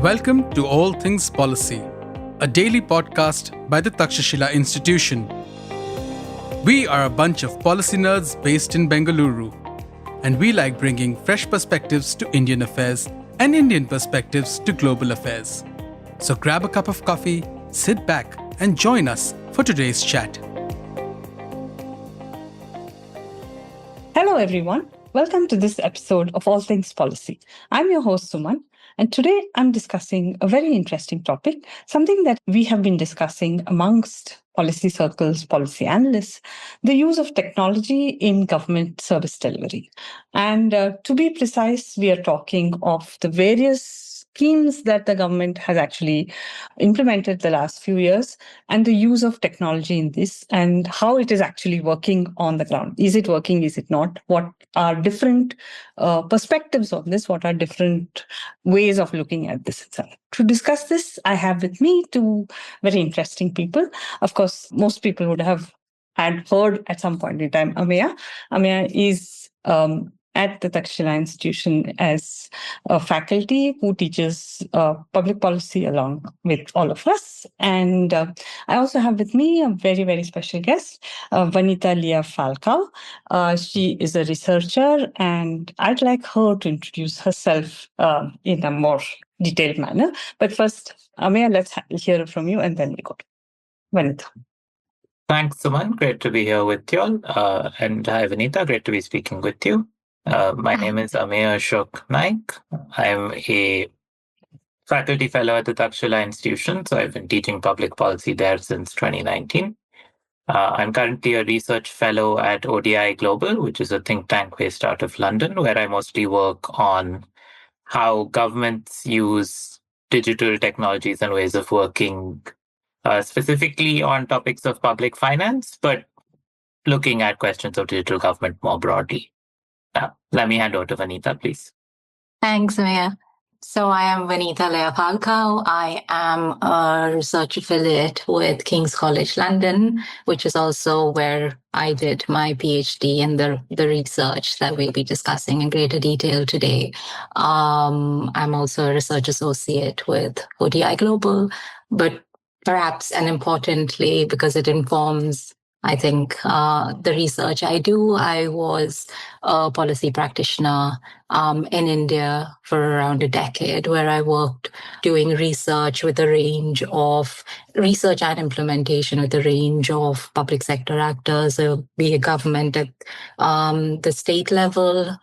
Welcome to All Things Policy, a daily podcast by the Takshashila Institution. We are a bunch of policy nerds based in Bengaluru, and we like bringing fresh perspectives to Indian affairs and Indian perspectives to global affairs. So grab a cup of coffee, sit back, and join us for today's chat. Hello, everyone. Welcome to this episode of All Things Policy. I'm your host, Suman, and today I'm discussing a very interesting topic, something that we have been discussing amongst policy circles, policy analysts, the use of technology in government service delivery. And to be precise, we are talking of the various schemes that the government has actually implemented the last few years and the use of technology in this and how it is actually working on the ground. Is it working? Is it not? What are different perspectives on this? What are different ways of looking at this itself? To discuss this, I have with me two very interesting people. Of course, most people would have had heard at some point in time Ameya. Ameya is at the Takshashila Institution as a faculty who teaches public policy along with all of us. And I also have with me a very, very special guest, Vanita Leah Falcao. She is a researcher, and I'd like her to introduce herself in a more detailed manner. But first, Ameya, let's hear from you, and then we go to Vanita. Thanks, Suman. Great to be here with you all. And hi, Vanita. Great to be speaking with you. My name is Ameya Naik. I'm a faculty fellow at the Takshashila Institution, so I've been teaching public policy there since 2019. I'm currently a research fellow at ODI Global, which is a think tank based out of London, where I mostly work on how governments use digital technologies and ways of working, specifically on topics of public finance, but looking at questions of digital government more broadly. Let me hand over to Vanita, please. Thanks, Ameya. So I am Vanita Leah Falcao. I am a research affiliate with King's College London, which is also where I did my PhD and the research that we'll be discussing in greater detail today. I'm also a research associate with ODI Global, but perhaps and importantly, because it informs I think the research I do, I was a policy practitioner in India for around a decade, where I worked doing research with a range of research and implementation with a range of public sector actors, be it government at the state level,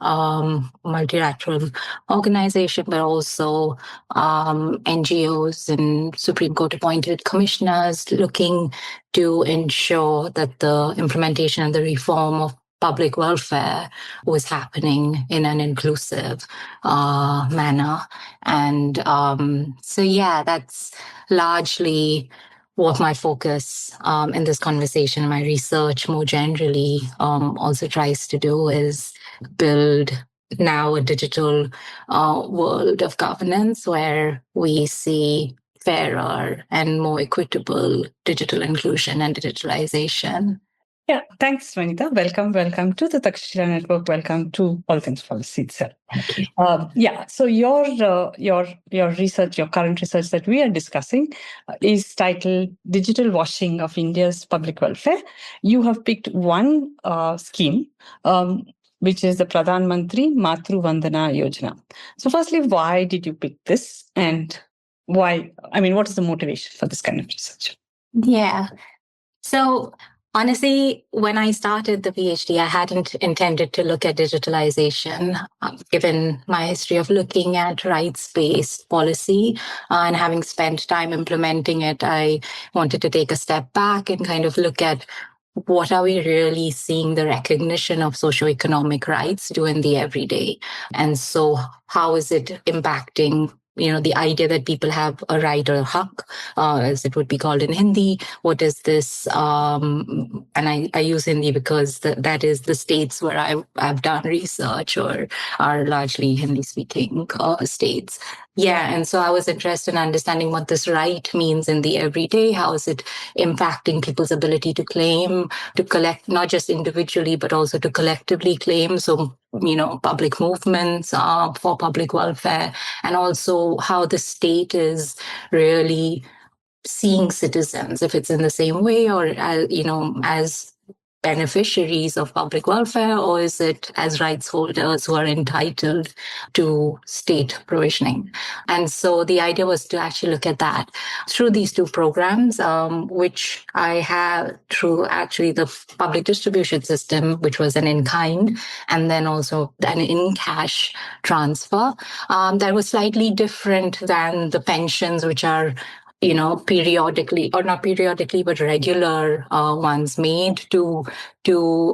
multilateral organization, but also NGOs and Supreme Court appointed commissioners looking to ensure that the implementation and the reform of public welfare was happening in an inclusive manner. And that's largely what my focus in this conversation, my research more generally also tries to do is build now a digital world of governance where we see fairer and more equitable digital inclusion and digitalization. Yeah, thanks, Vanita. Welcome to the Takshashila Network. Welcome to All Things Policy itself. So your research, your current research that we are discussing is titled Digital Washing of India's Public Welfare. You have picked one scheme, which is the Pradhan Mantri Matru Vandana Yojana. So firstly, why did you pick this, and why? I mean, what is the motivation for this kind of research? Yeah. So honestly, when I started the PhD, I hadn't intended to look at digitalization, given my history of looking at rights-based policy and having spent time implementing it. I wanted to take a step back and kind of look at what are we really seeing the recognition of socioeconomic rights do in the everyday? And so how is it impacting the idea that people have a right or a hak, as it would be called in Hindi. What is this? And I use Hindi because that is the states where I've done research or are largely Hindi-speaking states. Yeah, and so I was interested in understanding what this right means in the everyday. How is it impacting people's ability to claim, to collect, not just individually, but also to collectively claim? So, public movements for public welfare, and also how the state is really seeing citizens, if it's in the same way or, as beneficiaries of public welfare, or is it as rights holders who are entitled to state provisioning? And so the idea was to actually look at that through these two programs, which I have through actually the public distribution system, which was an in-kind, and then also an in-cash transfer that was slightly different than the pensions, which are periodically, or not periodically, but regular ones made to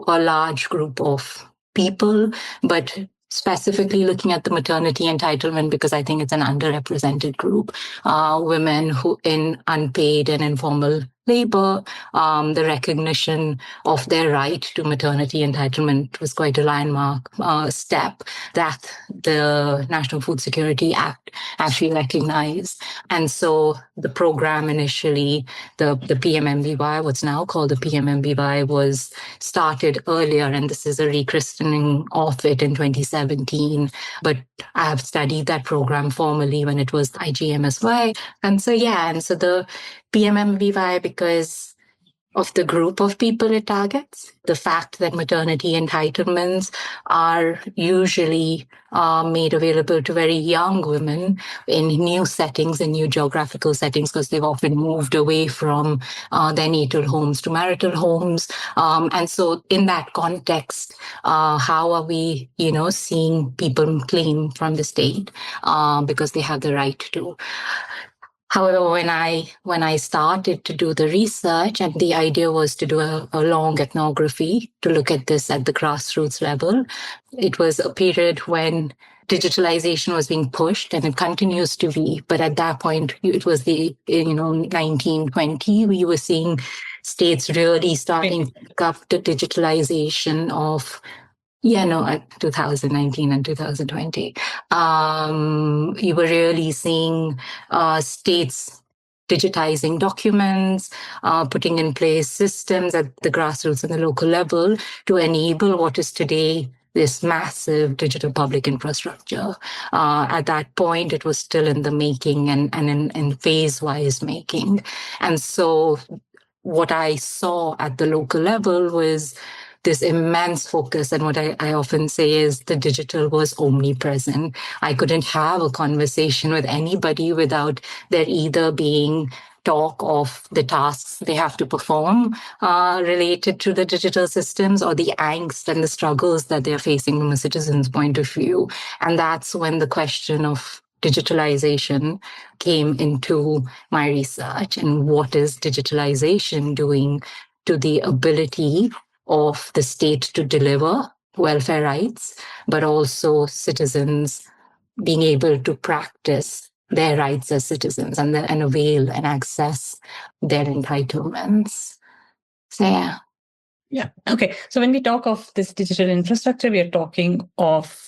a large group of people, but specifically looking at the maternity entitlement, because I think it's an underrepresented group, women who in unpaid and informal labor, the recognition of their right to maternity entitlement was quite a landmark step that the National Food Security Act actually recognized. And so the program initially, the PMMVY, what's now called the PMMVY, was started earlier, and this is a rechristening of it in 2017. But I have studied that program formally when it was IGMSY. And so the PMMVY, because of the group of people it targets, the fact that maternity entitlements are usually made available to very young women in new settings, in new geographical settings, because they've often moved away from their natal homes to marital homes. And so in that context, how are we, seeing people claim from the state because they have the right to? However, when I started to do the research, and the idea was to do a long ethnography to look at this at the grassroots level, it was a period when digitalization was being pushed, and it continues to be. But at that point, it was the 1920. We were seeing states really starting to pick up the digitalization of 2019 and 2020. You were really seeing states digitizing documents, putting in place systems at the grassroots and the local level to enable what is today this massive digital public infrastructure. At that point, it was still in the making and in phase-wise making. And so what I saw at the local level was this immense focus. And what I often say is the digital was omnipresent. I couldn't have a conversation with anybody without there either being talk of the tasks they have to perform related to the digital systems, or the angst and the struggles that they're facing from a citizen's point of view. And that's when the question of digitalization came into my research, and what is digitalization doing to the ability of the state to deliver welfare rights, but also citizens being able to practice their rights as citizens and avail and access their entitlements. So, yeah. Yeah. Okay. So when we talk of this digital infrastructure, we are talking of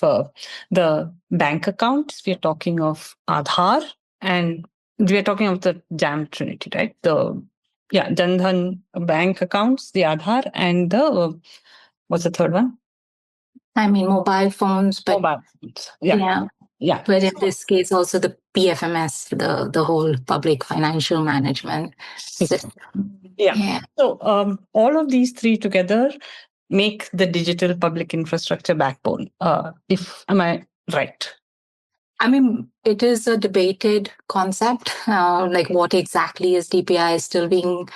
the bank accounts, we are talking of Aadhaar, and we are talking of the JAM Trinity, right? Jandhan bank accounts, the Aadhaar, and what's the third one? I mean, mobile phones, but mobile phones. Yeah. But in this case, also the PFMS, the whole public financial management system. Yeah. So all of these three together make the digital public infrastructure backbone. Am I right? I mean, it is a debated concept. Like what exactly is DPI is still being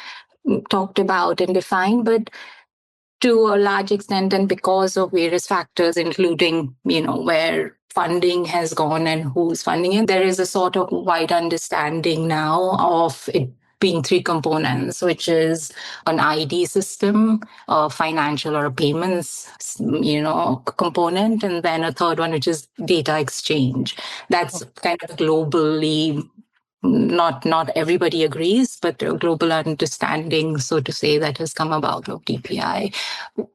talked about and defined, but to a large extent, and because of various factors, including, where funding has gone and who's funding it, there is a sort of wide understanding now of it being three components, which is an ID system, a financial or a payments, component, and then a third one, which is data exchange. That's kind of globally not everybody agrees, but a global understanding, so to say, that has come about of DPI.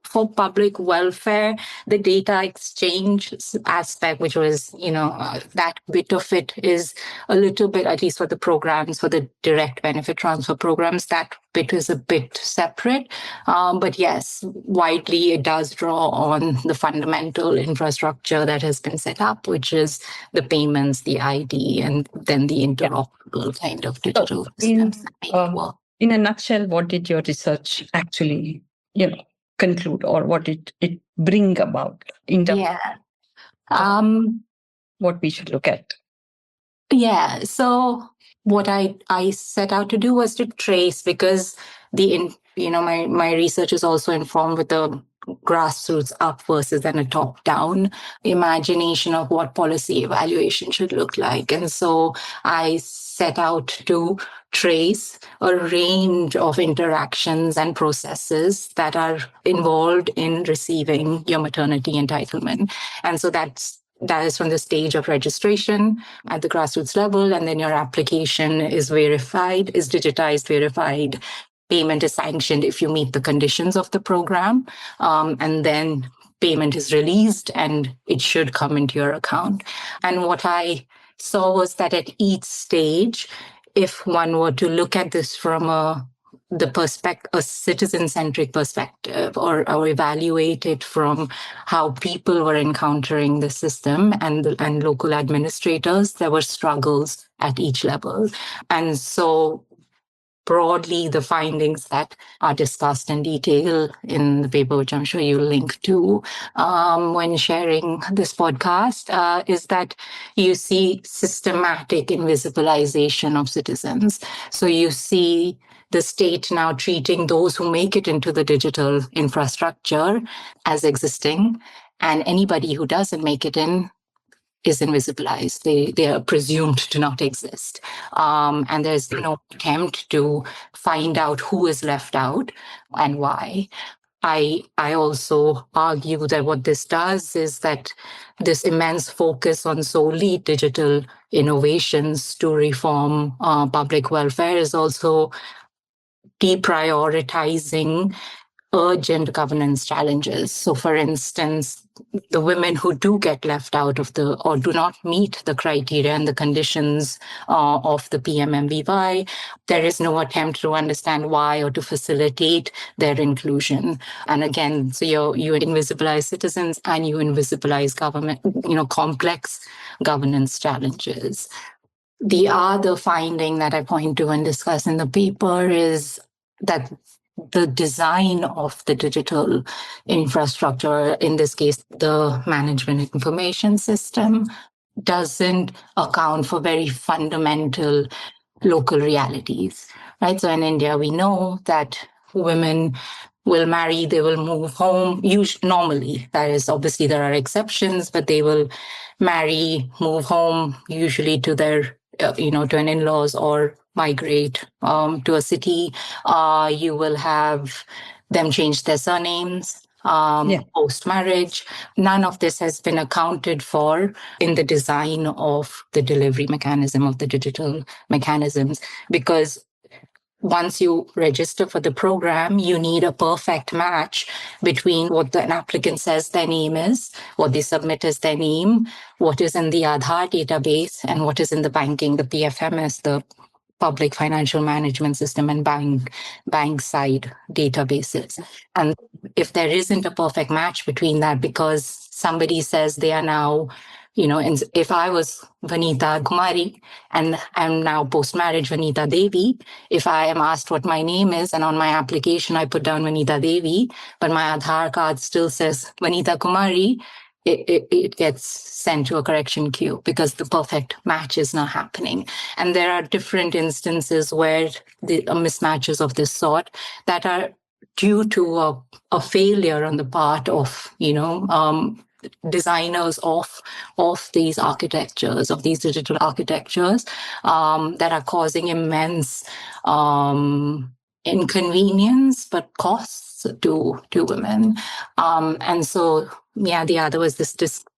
For public welfare, the data exchange aspect, which was, that bit of it is a little bit, at least for the programs, for the direct benefit transfer programs, that bit is a bit separate. But yes, widely it does draw on the fundamental infrastructure that has been set up, which is the payments, the ID, and then the interoperable kind of digital systems that make it work. In a nutshell, what did your research actually, conclude, or what did it bring about in terms of what we should look at? Yeah. So what I set out to do was to trace, because my research is also informed with a grassroots up versus then a top down imagination of what policy evaluation should look like. And so I set out to trace a range of interactions and processes that are involved in receiving your maternity entitlement. And so that is from the stage of registration at the grassroots level, and then your application is digitized, verified. Payment is sanctioned if you meet the conditions of the program, and then payment is released and it should come into your account. And what I saw was that at each stage, if one were to look at this from a citizen-centric perspective, or evaluate it from how people were encountering the system and local administrators, there were struggles at each level. And so broadly, the findings that are discussed in detail in the paper, which I'm sure you'll link to when sharing this podcast, is that you see systematic invisibilization of citizens. So you see the state now treating those who make it into the digital infrastructure as existing, and anybody who doesn't make it in is invisibilized. They are presumed to not exist. And there's no attempt to find out who is left out and why. I also argue that what this does is that this immense focus on solely digital innovations to reform public welfare is also deprioritizing urgent governance challenges. So, for instance, the women who do get left out of or do not meet the criteria and the conditions of the PMMVY, there is no attempt to understand why or to facilitate their inclusion. And again, so you invisibilize citizens and you invisibilize government, complex governance challenges. The other finding that I point to and discuss in the paper is that the design of the digital infrastructure, in this case, the management information system, doesn't account for very fundamental local realities, right? So in India, we know that women will marry, they will move home. Normally, that is, obviously there are exceptions, but they will marry, move home, usually to their, to an in-laws, or migrate to a city. You will have them change their surnames post-marriage. None of this has been accounted for in the design of the delivery mechanism of the digital mechanisms, because once you register for the program, you need a perfect match between what an applicant says their name is, what they submit as their name, what is in the Aadhaar database, and what is in the banking, the PFMS, the public financial management system, and bank side databases. And if there isn't a perfect match between that, because somebody says they are now, if I was Vanita Kumari and I'm now post-marriage Vanita Devi, if I am asked what my name is and on my application I put down Vanita Devi, but my Aadhaar card still says Vanita Kumari, it gets sent to a correction queue because the perfect match is not happening. And there are different instances where the mismatches of this sort that are due to a failure on the part of, designers of these architectures, of these digital architectures, that are causing immense inconvenience, but costs to women. And so, the other was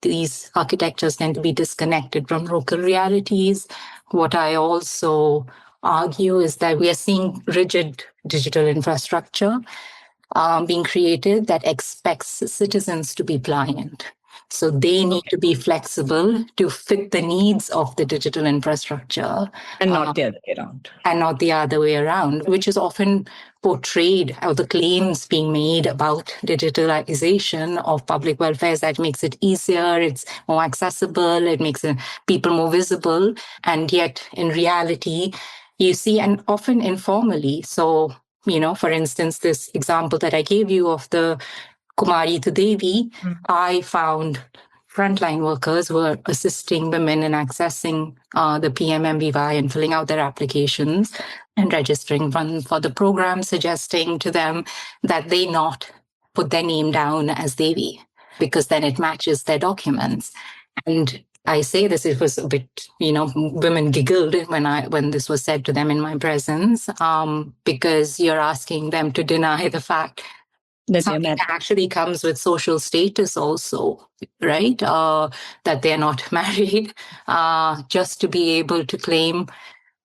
these architectures tend to be disconnected from local realities. What I also argue is that we are seeing rigid digital infrastructure being created that expects citizens to be pliant. So they need to be flexible to fit the needs of the digital infrastructure. And not the other way around. And not the other way around, which is often portrayed, or the claims being made about digitalization of public welfare is that it makes it easier, it's more accessible, it makes people more visible. And yet, in reality, you see, and often informally. So, for instance, this example that I gave you of the Kumari to Devi, I found frontline workers were assisting women in accessing the PMMVY and filling out their applications and registering for the program, suggesting to them that they not put their name down as Devi, because then it matches their documents. And I say this, it was a bit, women giggled when this was said to them in my presence, because you're asking them to deny the fact that something that actually comes with social status also, right? That they're not married, just to be able to claim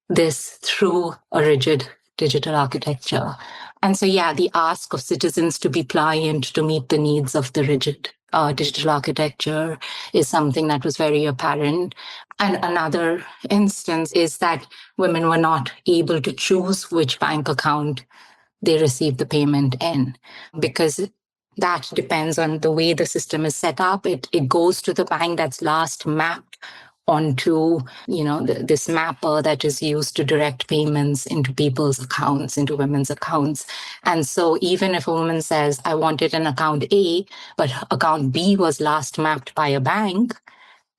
this through a rigid digital architecture. And so, the ask of citizens to be pliant to meet the needs of the rigid digital architecture is something that was very apparent. And another instance is that women were not able to choose which bank account they receive the payment in, because that depends on the way the system is set up. It goes to the bank that's last mapped onto, this mapper that is used to direct payments into people's accounts, into women's accounts. And so even if a woman says, I wanted an account A, but account B was last mapped by a bank,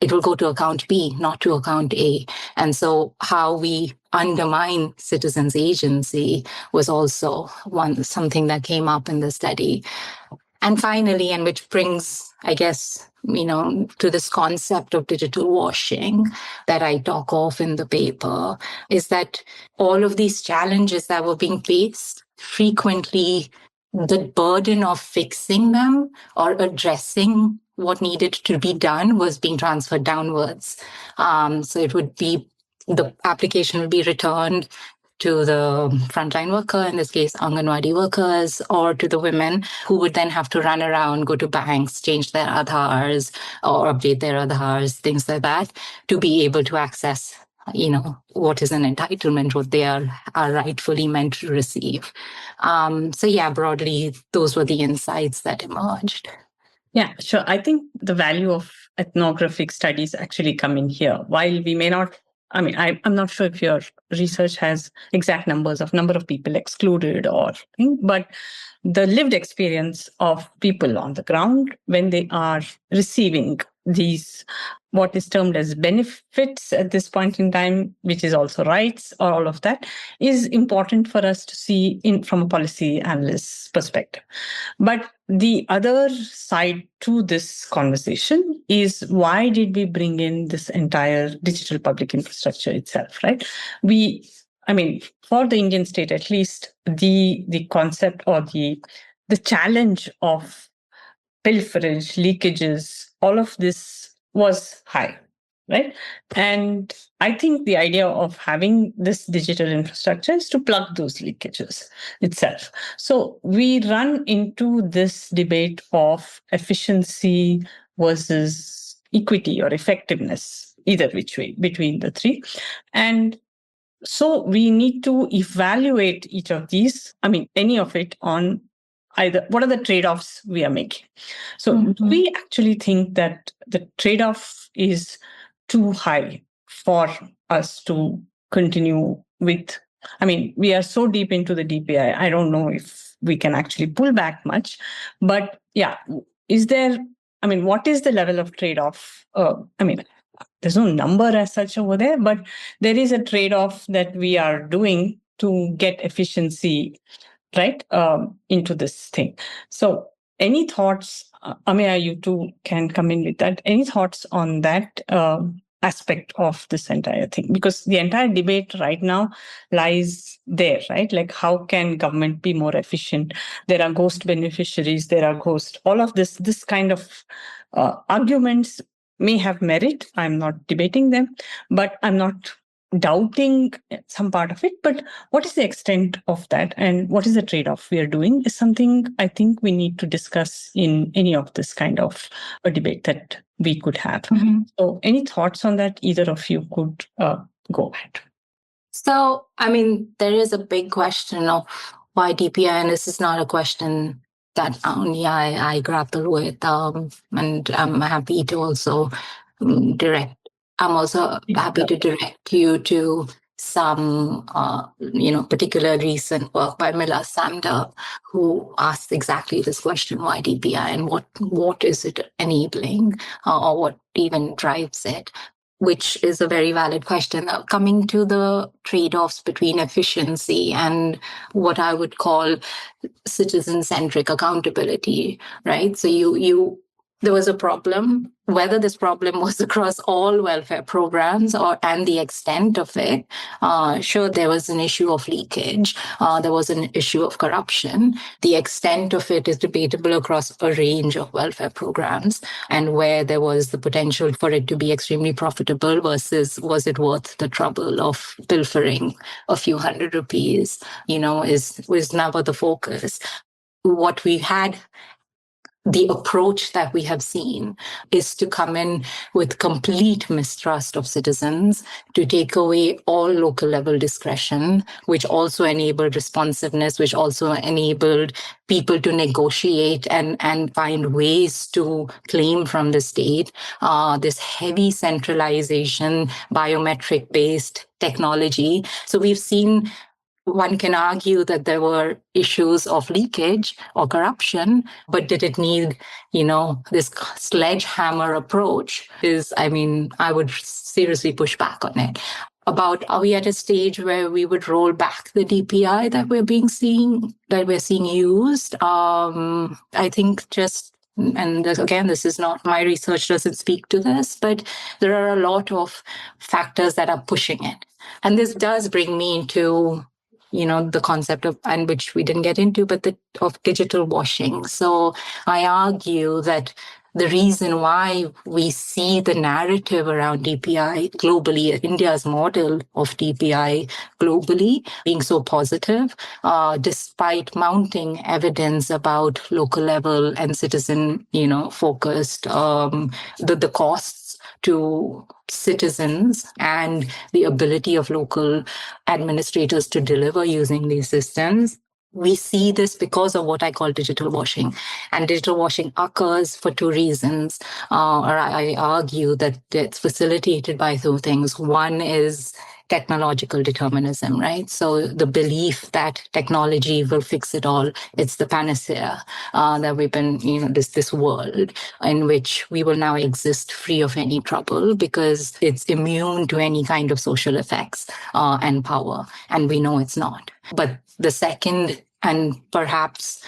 it will go to account B, not to account A. And so how we undermine citizens' agency was also something that came up in the study. And finally, and which brings, I guess, to this concept of digital washing that I talk of in the paper, is that all of these challenges that were being faced, frequently the burden of fixing them or addressing what needed to be done was being transferred downwards. So it would be, the application would be returned to the frontline worker, in this case, Anganwadi workers, or to the women who would then have to run around, go to banks, change their Aadhaars or update their Aadhaars, things like that, to be able to access, what is an entitlement, what they are rightfully meant to receive. So broadly, those were the insights that emerged. Yeah, sure. I think the value of ethnographic studies actually come in here. While we may not, I'm not sure if your research has exact numbers of number of people excluded but the lived experience of people on the ground when they are receiving these, what is termed as benefits at this point in time, which is also rights or all of that, is important for us to see from a policy analyst's perspective. But the other side to this conversation is, why did we bring in this entire digital public infrastructure itself, right? For the Indian state, at least, the concept or the challenge of pilferage, leakages, all of this was high, right? And I think the idea of having this digital infrastructure is to plug those leakages itself. So we run into this debate of efficiency versus equity or effectiveness, either which way, between the three. And so we need to evaluate each of these, any of it, on either what are the trade-offs we are making. So do we actually think that the trade-off is too high for us to continue with? We are so deep into the DPI, I don't know if we can actually pull back much. But is there, what is the level of trade-off? There's no number as such over there, but there is a trade-off that we are doing to get efficiency, right, into this thing. So any thoughts, Ameya, you too can come in with that. Any thoughts on that? aspect of this entire thing, because the entire debate right now lies there, right? Like, how can government be more efficient? There are ghost beneficiaries, there are all of this kind of arguments may have merit. I'm not debating them, but I'm not doubting some part of it. But what is the extent of that, and what is the trade-off we are doing, is something I think we need to discuss in any of this kind of a debate that we could have. So any thoughts on that? Either of you could go ahead. So, I mean, there is a big question of why DPI, and this is not a question that only I grapple with, and I'm happy to also I'm also happy to direct you to some, particular recent work by Mila Sander, who asked exactly this question: why DPI, and what is it enabling, or what even drives it? Which is a very valid question. Coming to the trade-offs between efficiency and what I would call citizen-centric accountability, right? So there was a problem. Whether this problem was across all welfare programs and the extent of it, sure, there was an issue of leakage. There was an issue of corruption. The extent of it is debatable across a range of welfare programs, and where there was the potential for it to be extremely profitable versus was it worth the trouble of pilfering a few hundred rupees, was never the focus. What we had, the approach that we have seen, is to come in with complete mistrust of citizens, to take away all local level discretion, which also enabled responsiveness, which also enabled people to negotiate and find ways to claim from the state. This heavy centralization, biometric-based technology. So we've seen, one can argue that there were issues of leakage or corruption, but did it need, this sledgehammer approach? I would seriously push back on it. Are we at a stage where we would roll back the DPI that we're seeing used? I think and again, this is not, my research doesn't speak to this, but there are a lot of factors that are pushing it. And this does bring me into the concept of, and which we didn't get into, but of digital washing. So I argue that the reason why we see the narrative around DPI globally, India's model of DPI globally, being so positive, despite mounting evidence about local level and citizen, focused, the costs to citizens and the ability of local administrators to deliver using these systems. We see this because of what I call digital washing. And digital washing occurs for two reasons. Or I argue that it's facilitated by two things. One is technological determinism, right? So the belief that technology will fix it all. It's the panacea that we've been, this world in which we will now exist free of any trouble because it's immune to any kind of social effects and power. And we know it's not. But the second and perhaps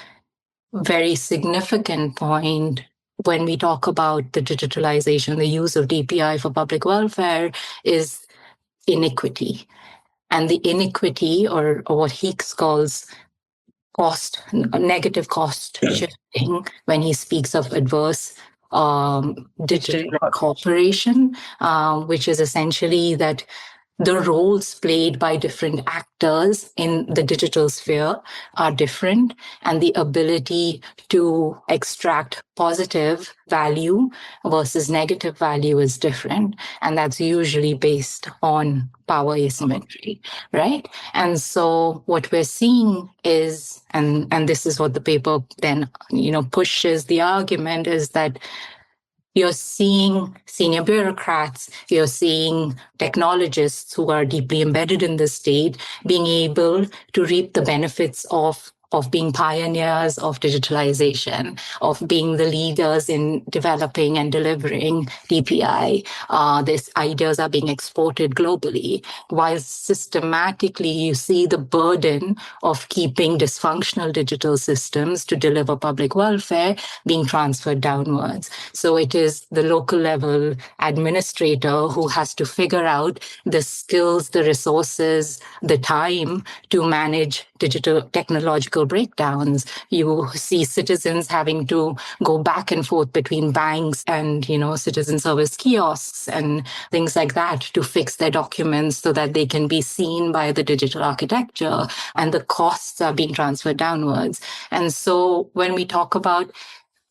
very significant point when we talk about the digitalization, the use of DPI for public welfare, is inequity. And the inequity, or what Hicks calls negative cost shifting, when he speaks of adverse digital incorporation, which is essentially that the roles played by different actors in the digital sphere are different, and the ability to extract positive value versus negative value is different. And that's usually based on power asymmetry, right? And so what we're seeing is, and this is what the paper then, pushes the argument, is that you're seeing senior bureaucrats, you're seeing technologists who are deeply embedded in the state being able to reap the benefits of of being pioneers of digitalization, of being the leaders in developing and delivering DPI. These ideas are being exported globally, while systematically you see the burden of keeping dysfunctional digital systems to deliver public welfare being transferred downwards. So it is the local level administrator who has to figure out the skills, the resources, the time to manage digital technological breakdowns. You see citizens having to go back and forth between banks and, citizen service kiosks and things like that to fix their documents so that they can be seen by the digital architecture, and the costs are being transferred downwards. And so when we talk about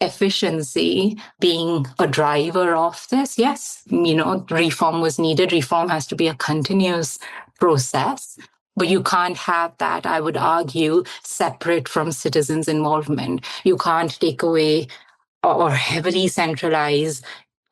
efficiency being a driver of this, yes, reform was needed. Reform has to be a continuous process, but you can't have that, I would argue, separate from citizens' involvement. You can't take away or heavily centralize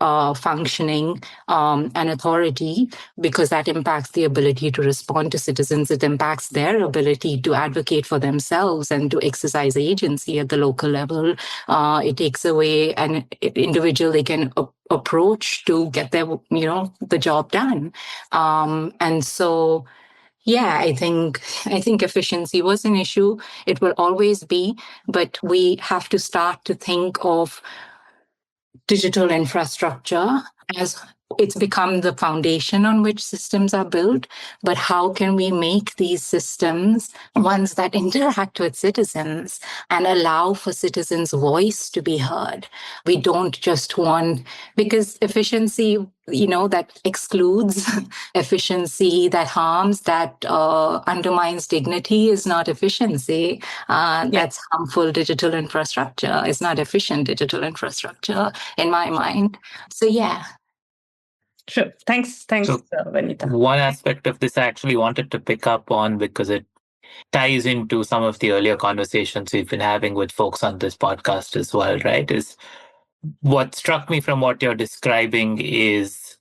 functioning and authority, because that impacts the ability to respond to citizens. It impacts their ability to advocate for themselves and to exercise agency at the local level. It takes away an individual they can approach to get their, the job done. And so, yeah, I think efficiency was an issue. It will always be, but we have to start to think of digital infrastructure as it's become the foundation on which systems are built, but how can we make these systems ones that interact with citizens and allow for citizens' voice to be heard? We don't just want, because efficiency, that excludes, efficiency that harms, that undermines dignity is not efficiency. That's harmful digital infrastructure. It's not efficient digital infrastructure in my mind. So, yeah. Sure. Thanks, Vanita. One aspect of this I actually wanted to pick up on, because it ties into some of the earlier conversations we've been having with folks on this podcast as well, right? Is what struck me from what you're describing is,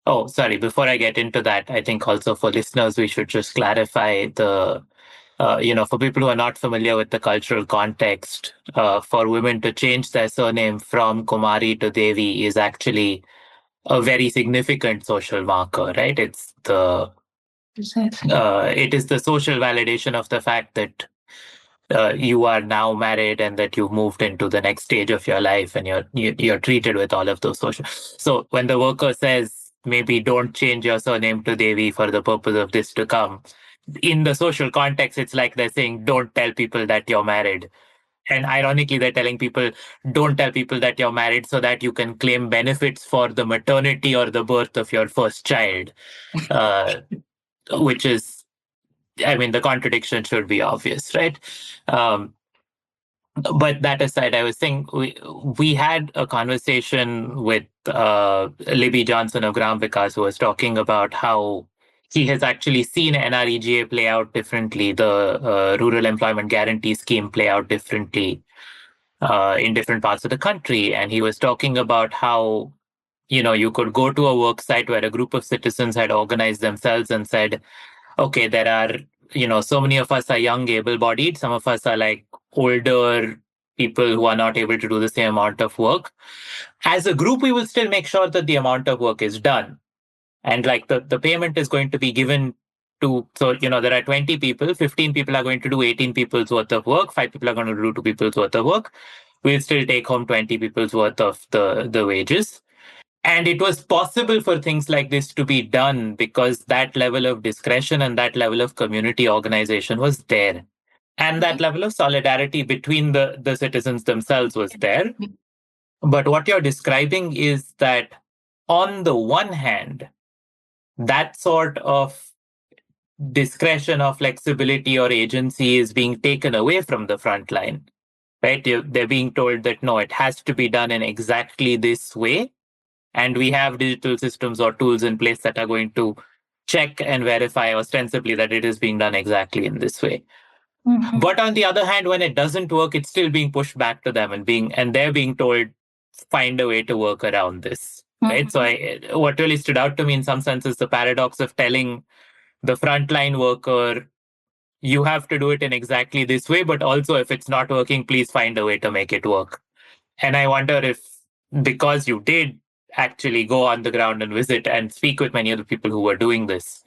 before I get into that, I think also for listeners, we should just clarify the, for people who are not familiar with the cultural context, for women to change their surname from Kumari to Devi is actually a very significant social marker, right? It's it is the social validation of the fact that you are now married and that you've moved into the next stage of your life, and you're treated with all of those social. So when the worker says, maybe don't change your surname to Devi for the purpose of this to come, in the social context, it's like they're saying, don't tell people that you're married. And ironically, they're telling people, don't tell people that you're married so that you can claim benefits for the maternity or the birth of your first child, which is, the contradiction should be obvious, right? But that aside, I was saying we had a conversation with Libby Johnson of Gram Vikas, who was talking about how he has actually seen NREGA play out differently, the Rural Employment Guarantee Scheme play out differently in different parts of the country. And he was talking about how, you could go to a work site where a group of citizens had organized themselves and said, okay, there are, so many of us are young, able-bodied. Some of us are like older people who are not able to do the same amount of work. As a group, we will still make sure that the amount of work is done. And like the payment is going to be given to, so, there are 20 people, 15 people are going to do 18 people's worth of work, 5 people are going to do 2 people's worth of work. We'll still take home 20 people's worth of the wages. And it was possible for things like this to be done because that level of discretion and that level of community organization was there. And that level of solidarity between the citizens themselves was there. But what you're describing is that on the one hand, that sort of discretion or flexibility or agency is being taken away from the front line, right? They're being told that, no, it has to be done in exactly this way. And we have digital systems or tools in place that are going to check and verify ostensibly that it is being done exactly in this way. Mm-hmm. But on the other hand, when it doesn't work, it's still being pushed back to them and they're being told, find a way to work around this. Right. So what really stood out to me in some sense is the paradox of telling the frontline worker, you have to do it in exactly this way, but also if it's not working, please find a way to make it work. And I wonder if, because you did actually go on the ground and visit and speak with many of the people who were doing this,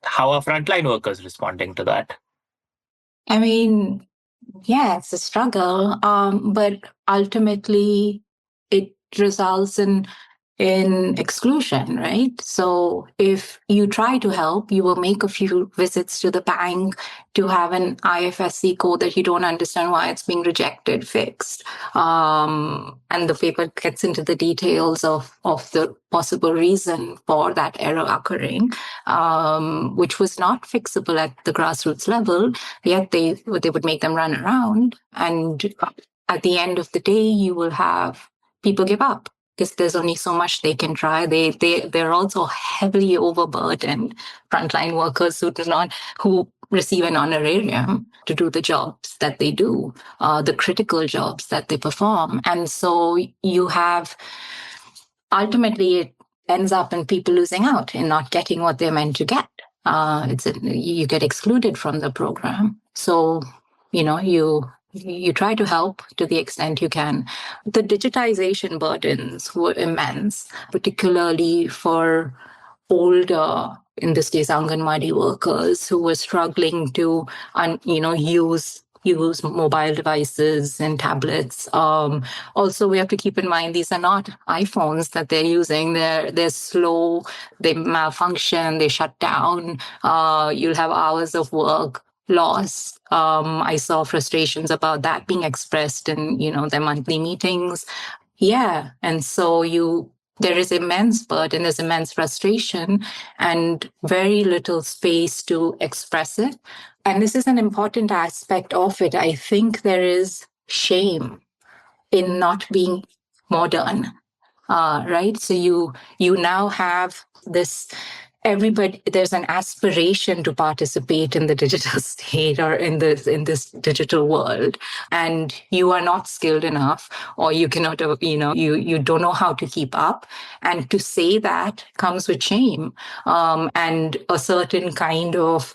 how are frontline workers responding to that? I mean, yeah, it's a struggle, but ultimately it results in exclusion, right? So if you try to help, you will make a few visits to the bank to have an IFSC code that you don't understand why it's being rejected fixed. And the paper gets into the details of the possible reason for that error occurring, which was not fixable at the grassroots level, yet they would make them run around. And at the end of the day, you will have people give up, because there's only so much they can try. They're also heavily overburdened, frontline workers who receive an honorarium to do the jobs that they do, the critical jobs that they perform. And so you have, ultimately it ends up in people losing out and not getting what they're meant to get. You get excluded from the program. So, you try to help to the extent you can. The digitization burdens were immense, particularly for older, in this case, Anganwadi workers who were struggling to, use mobile devices and tablets. Also, we have to keep in mind these are not iPhones that they're using. They're slow, they malfunction, they shut down. You'll have hours of work loss. I saw frustrations about that being expressed in, their monthly meetings. Yeah. And so there is immense burden, there's immense frustration, and very little space to express it. And this is an important aspect of it. I think there is shame in not being modern, right? So you now have this. There's an aspiration to participate in the digital state or in this digital world, and you are not skilled enough, or you cannot, you don't know how to keep up. And to say that comes with shame, and a certain kind of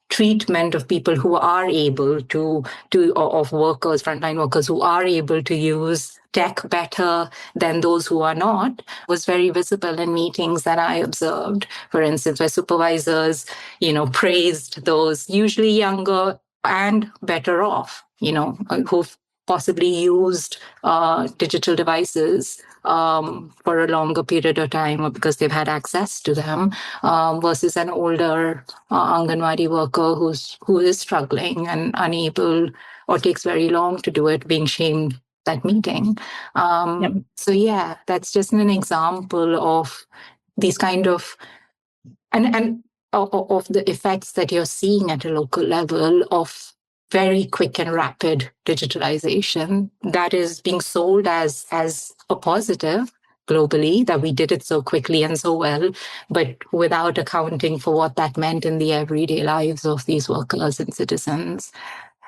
treatment of people who are able of workers, frontline workers who are able to use tech better than those who are not, was very visible in meetings that I observed. For instance, where supervisors, praised those usually younger and better off, who've possibly used digital devices for a longer period of time, or because they've had access to them, versus an older Anganwadi worker who is struggling and unable, or takes very long to do it, being shamed that meeting. Yep. So yeah, that's just an example of these kind of and of the effects that you're seeing at a local level of very quick and rapid digitalization that is being sold as a positive globally, that we did it so quickly and so well, but without accounting for what that meant in the everyday lives of these workers and citizens.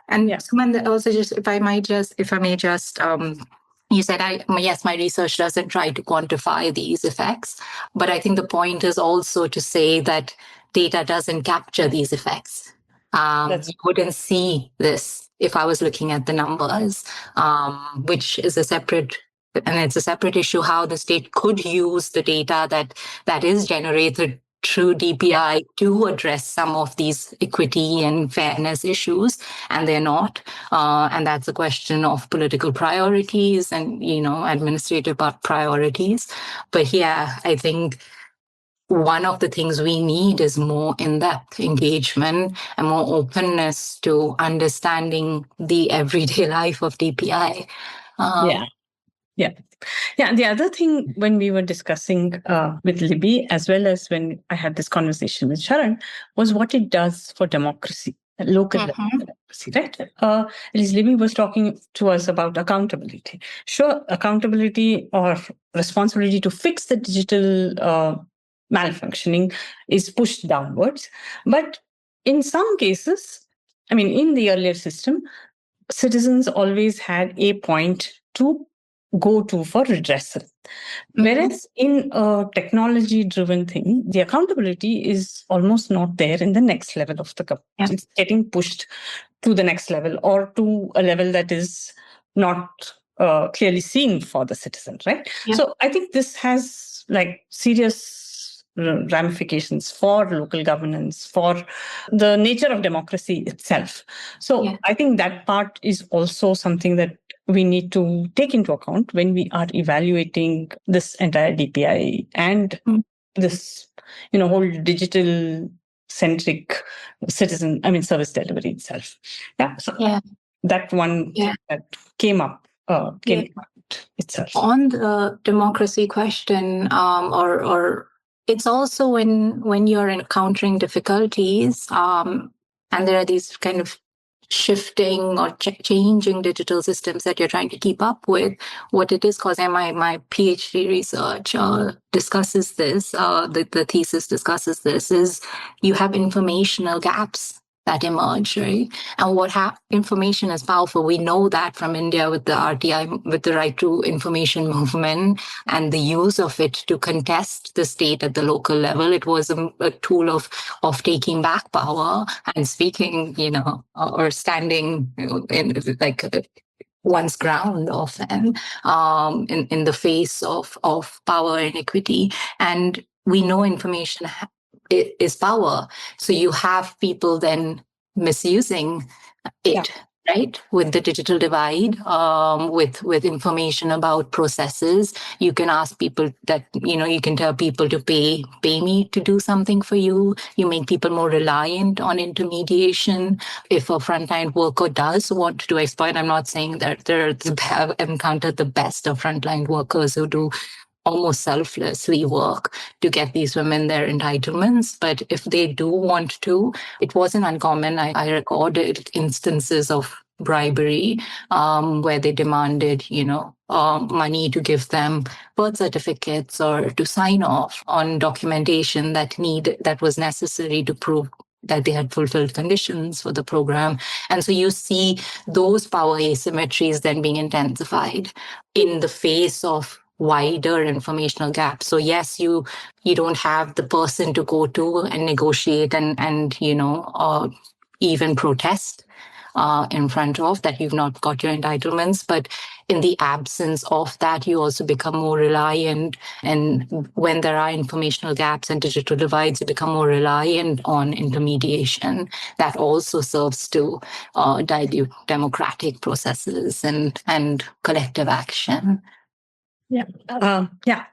And Yeah. Suman, also, just if I may just, you said, yes, my research doesn't try to quantify these effects, but I think the point is also to say that data doesn't capture these effects. You wouldn't see this if I was looking at the numbers, which is a separate issue, how the state could use the data that is generated through DPI to address some of these equity and fairness issues, and they're not. And that's a question of political priorities and, administrative priorities. But yeah, I think one of the things we need is more in-depth engagement and more openness to understanding the everyday life of DPI. Yeah. The other thing, when we were discussing with Libby, as well as when I had this conversation with Sharan, was what it does for democracy, local level democracy, right? At least Libby was talking to us about accountability. Sure, accountability or responsibility to fix the digital malfunctioning is pushed downwards. But in some cases, in the earlier system, citizens always had a point to go to for redressal. Whereas in a technology-driven thing, the accountability is almost not there in the next level of the government. Yeah. It's getting pushed to the next level or to a level that is not clearly seen for the citizen, right? Yeah. So I think this has serious ramifications for local governance, for the nature of democracy itself. So Yeah. I think that part is also something that we need to take into account when we are evaluating this entire DPI and this, whole digital centric service delivery itself. Yeah. So that one thing that came up itself. On the democracy question, or it's also when you're encountering difficulties, and there are these kind of shifting or changing digital systems that you're trying to keep up with. What it is causing, my PhD research discusses this, the thesis discusses this, is you have informational gaps that emerge, right? And information is powerful. We know that from India with the RTI, with the Right to Information movement and the use of it to contest the state at the local level. It was a tool of taking back power and speaking, or standing in one's ground often in the face of power inequity. And we know information is power. So you have people then misusing it, right? With the digital divide, with information about processes, you can ask people that, you can tell people to pay me to do something for you. You make people more reliant on intermediation. If a frontline worker does want to exploit, I'm not saying that I've encountered the best of frontline workers who do almost selflessly work to get these women their entitlements. But if they do want to, it wasn't uncommon. I recorded instances of bribery where they demanded, money to give them birth certificates or to sign off on documentation that was necessary to prove that they had fulfilled conditions for the program. And so you see those power asymmetries then being intensified in the face of wider informational gaps. So yes, you don't have the person to go to and negotiate and even protest in front of that you've not got your entitlements. But in the absence of that, you also become more reliant. And when there are informational gaps and digital divides, you become more reliant on intermediation. That also serves to dilute democratic processes and collective action.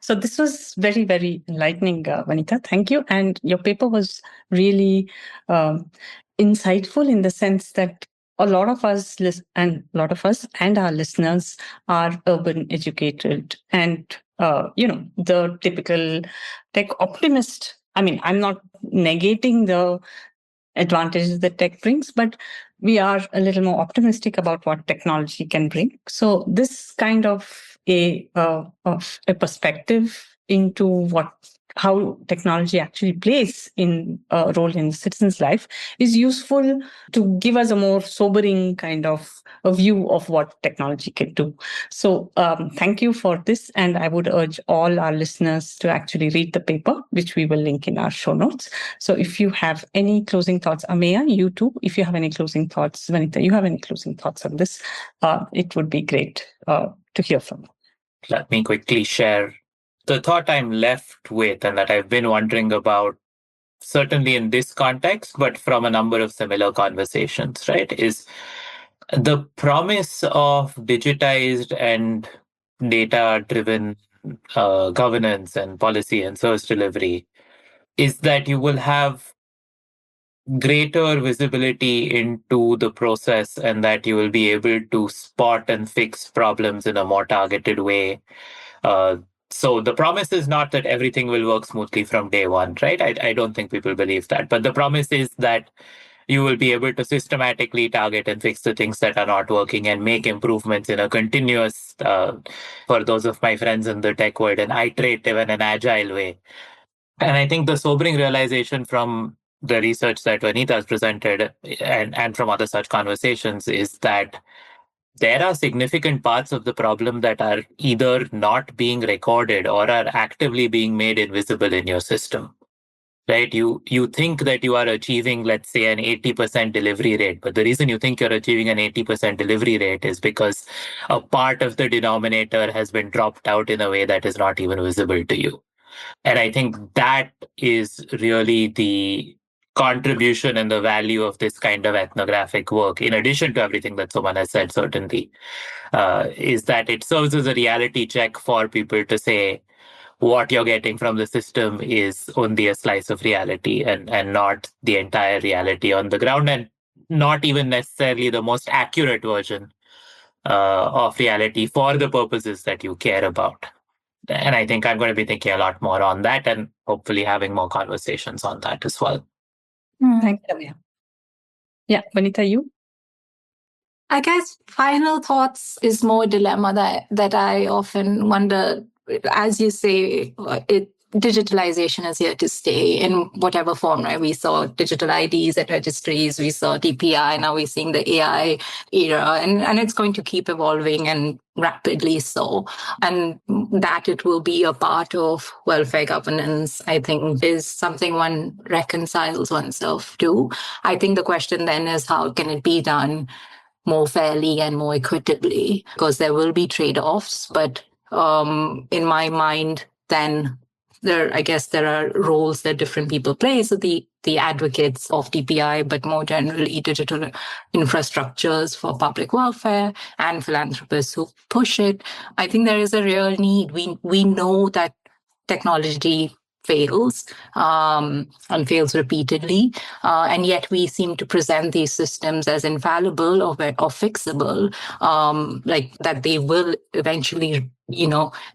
So this was very, very enlightening, Vanita. Thank you. And your paper was really insightful in the sense that a lot of us and our listeners are urban educated and the typical tech optimist. I mean, I'm not negating the advantages that tech brings, but we are a little more optimistic about what technology can bring. So this kind of a perspective into how technology actually plays in a role in the citizen's life is useful to give us a more sobering kind of a view of what technology can do. So thank you for this. And I would urge all our listeners to actually read the paper, which we will link in our show notes. So if you have any closing thoughts, Ameya, you too, if you have any closing thoughts, Vanita, you have any closing thoughts on this, it would be great to hear from you. Let me quickly share the thought I'm left with and that I've been wondering about, certainly in this context, but from a number of similar conversations, right? Is the promise of digitized and data-driven governance and policy and service delivery is that you will have greater visibility into the process and that you will be able to spot and fix problems in a more targeted way. So the promise is not that everything will work smoothly from day one, right? I don't think people believe that. But the promise is that you will be able to systematically target and fix the things that are not working and make improvements in a continuous, for those of my friends in the tech world, an iterative and an agile way. And I think the sobering realization from the research that Vanita has presented and from other such conversations is that there are significant parts of the problem that are either not being recorded or are actively being made invisible in your system. Right? You think that you are achieving, let's say, an 80% delivery rate, but the reason you think you're achieving an 80% delivery rate is because a part of the denominator has been dropped out in a way that is not even visible to you. And I think that is really the contribution and the value of this kind of ethnographic work, in addition to everything that Suman has said, certainly, is that it serves as a reality check for people to say, what you're getting from the system is only a slice of reality and not the entire reality on the ground, and not even necessarily the most accurate version of reality for the purposes that you care about. And I think I'm going to be thinking a lot more on that and hopefully having more conversations on that as well. Thanks, Ameya. Yeah, Vanita, you? I guess final thoughts is more dilemma that I often wonder. As you say, digitalization is here to stay in whatever form, right? We saw digital IDs at registries, we saw DPI, now we're seeing the AI era, and it's going to keep evolving and rapidly so. And that it will be a part of welfare governance, I think, is something one reconciles oneself to. I think the question then is, how can it be done more fairly and more equitably? Because there will be trade-offs, but in my mind, then there are roles that different people play. So the advocates of DPI, but more generally digital infrastructures for public welfare, and philanthropists who push it. I think there is a real need. We know that technology fails and fails repeatedly, and yet we seem to present these systems as infallible or fixable, like that they will eventually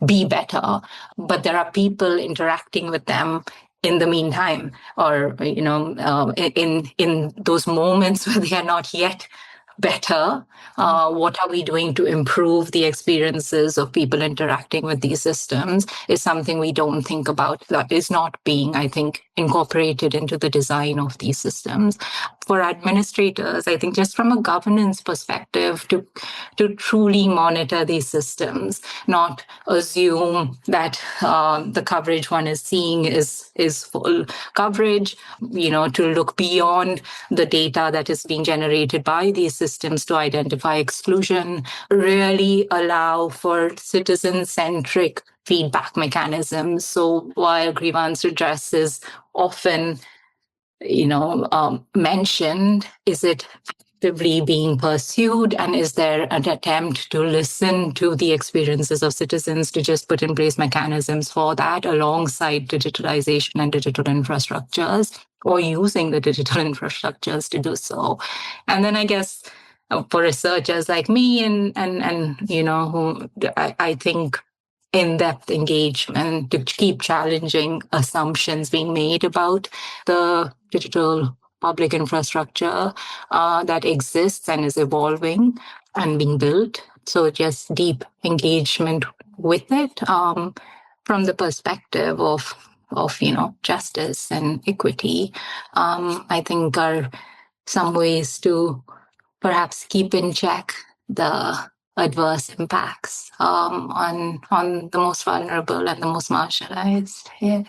be better, but there are people interacting with them in the meantime, or in those moments where they are not yet better. What are we doing to improve the experiences of people interacting with these systems is something we don't think about, that is not being, I think, incorporated into the design of these systems. For administrators, I think just from a governance perspective, to truly monitor these systems, not assume that the coverage one is seeing is full coverage, to look beyond the data that is being generated by these systems to identify exclusion, really allow for citizen-centric feedback mechanisms. So while grievance redress is often mentioned, is it actively being pursued, and is there an attempt to listen to the experiences of citizens to just put in place mechanisms for that alongside digitalization and digital infrastructures, or using the digital infrastructures to do so? And then I guess for researchers like me and who I think in-depth engagement to keep challenging assumptions being made about the digital public infrastructure that exists and is evolving and being built. So just deep engagement with it from the perspective of justice and equity, I think are some ways to perhaps keep in check the adverse impacts on the most vulnerable and the most marginalized. Yeah.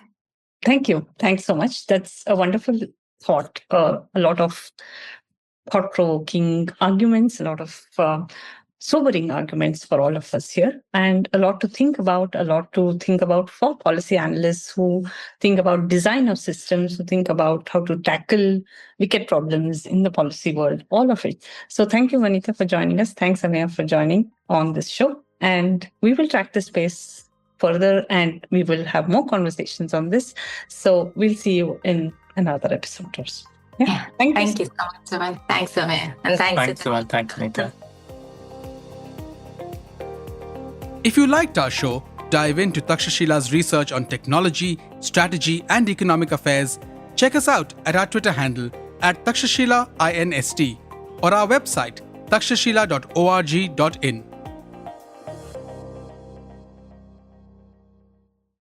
Thank you. Thanks so much. That's a wonderful thought. A lot of thought-provoking arguments, a lot of sobering arguments for all of us here, and a lot to think about for policy analysts who think about design of systems, who think about how to tackle wicked problems in the policy world, all of it. So thank you, Vanita, for joining us. Thanks, Ameya, for joining on this show. And we will track the space further, and we will have more conversations on this. So we'll see you in another episode or so. Yeah. Thank you so much, Suman. Thanks, Ameya. And thanks, Suman. Thanks, Vanita. If you liked our show, dive into Takshashila's research on technology, strategy, and economic affairs. Check us out at our Twitter handle @TakshashilaINST or our website takshashila.org.in.